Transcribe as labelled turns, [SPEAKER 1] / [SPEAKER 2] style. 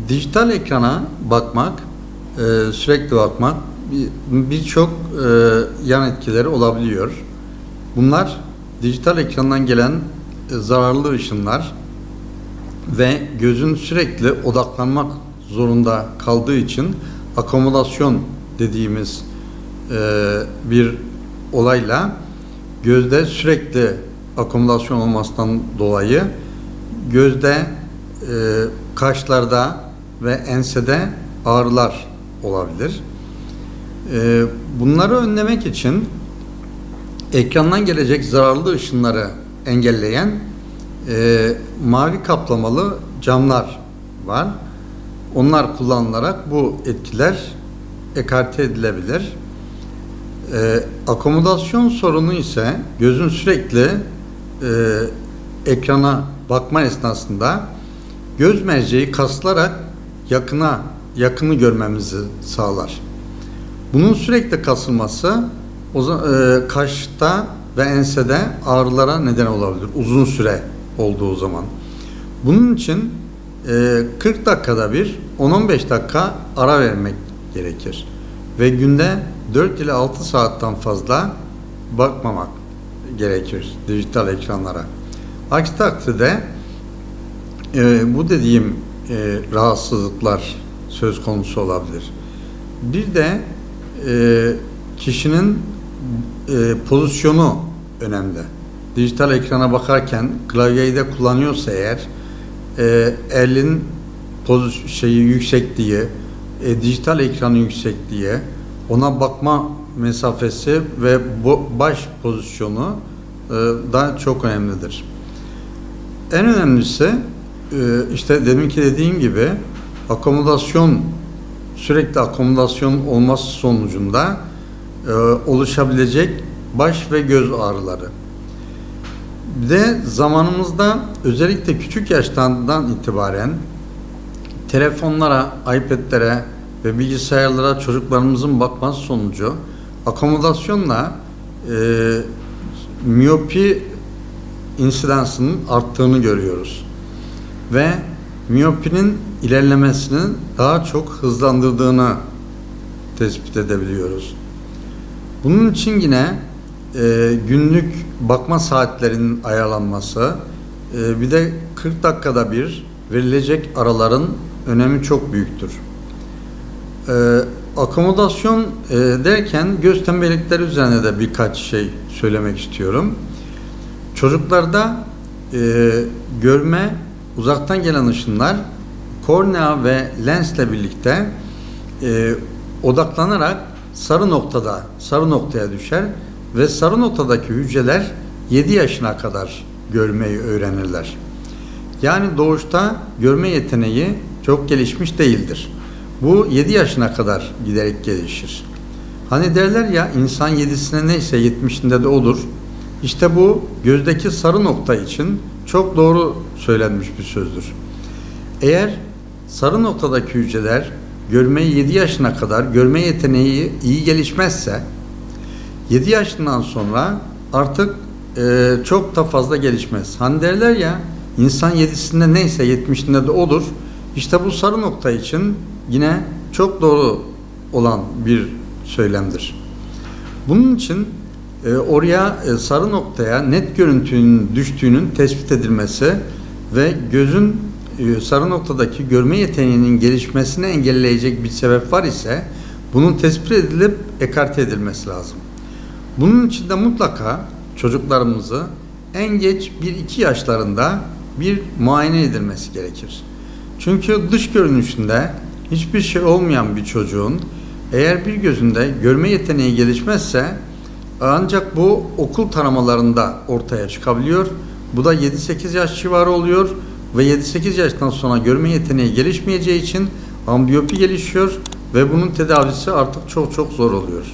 [SPEAKER 1] Dijital ekrana bakmak, sürekli bakmak birçok yan etkileri olabiliyor. Bunlar dijital ekrandan gelen zararlı ışınlar ve gözün sürekli odaklanmak zorunda kaldığı için akomodasyon dediğimiz bir olayla gözde sürekli akomodasyon olmasından dolayı gözde, kaşlarda ve ensede ağrılar olabilir. Bunları önlemek için ekrandan gelecek zararlı ışınları engelleyen mavi kaplamalı camlar var. Onlar kullanılarak bu etkiler ekarte edilebilir. Akomodasyon sorunu ise gözün sürekli ekrana bakma esnasında göz merceği kasılarak yakını görmemizi sağlar. Bunun sürekli kasılması kaşta ve ensede ağrılara neden olabilir uzun süre olduğu zaman. Bunun için 40 dakikada bir 10-15 dakika ara vermek gerekir. Ve günde 4 ile 6 saatten fazla bakmamak gerekir dijital ekranlara. Aksi takdirde bu dediğim rahatsızlıklar söz konusu olabilir. Bir de kişinin pozisyonu önemli. Dijital ekrana bakarken klavyeyi de kullanıyorsa eğer elin yüksekliği, dijital ekranın yüksekliği, ona bakma mesafesi ve baş pozisyonu da çok önemlidir. En önemlisi işte deminki dediğim gibi sürekli akomodasyon olması sonucunda oluşabilecek baş ve göz ağrıları. Bir de zamanımızda özellikle küçük yaşlardan itibaren telefonlara, iPad'lere ve bilgisayarlara çocuklarımızın bakması sonucu akomodasyonla miyopi insidansının arttığını görüyoruz. Ve miyopinin ilerlemesini daha çok hızlandırdığını tespit edebiliyoruz. Bunun için yine günlük bakma saatlerinin ayarlanması, bir de 40 dakikada bir verilecek araların önemi çok büyüktür. Akomodasyon derken göz tembellikleri üzerine de birkaç şey söylemek istiyorum. Çocuklarda görme, uzaktan gelen ışınlar kornea ve lensle birlikte odaklanarak sarı noktaya düşer ve sarı noktadaki hücreler 7 yaşına kadar görmeyi öğrenirler. Yani doğuşta görme yeteneği çok gelişmiş değildir. Bu 7 yaşına kadar giderek gelişir. Hani derler ya, insan 7'sine neyse 70'inde de olur. İşte bu gözdeki sarı nokta için çok doğru söylenmiş bir sözdür. Eğer sarı noktadaki hücreler görmeyi 7 yaşına kadar görme yeteneği iyi gelişmezse 7 yaşından sonra artık çok da fazla gelişmez. Hani derler ya, insan 7'sinde neyse 70'inde de olur. İşte bu sarı nokta için yine çok doğru olan bir söylemdir. Bunun için oraya sarı noktaya net görüntünün düştüğünün tespit edilmesi ve gözün sarı noktadaki görme yeteneğinin gelişmesini engelleyecek bir sebep var ise bunun tespit edilip ekarte edilmesi lazım. Bunun için de mutlaka çocuklarımızı en geç 1-2 yaşlarında bir muayene edilmesi gerekir. Çünkü dış görünüşünde hiçbir şey olmayan bir çocuğun eğer bir gözünde görme yeteneği gelişmezse ancak bu okul taramalarında ortaya çıkabiliyor. Bu da 7-8 yaş civarı oluyor ve 7-8 yaştan sonra görme yeteneği gelişmeyeceği için ambliyopi gelişiyor ve bunun tedavisi artık çok zor oluyor.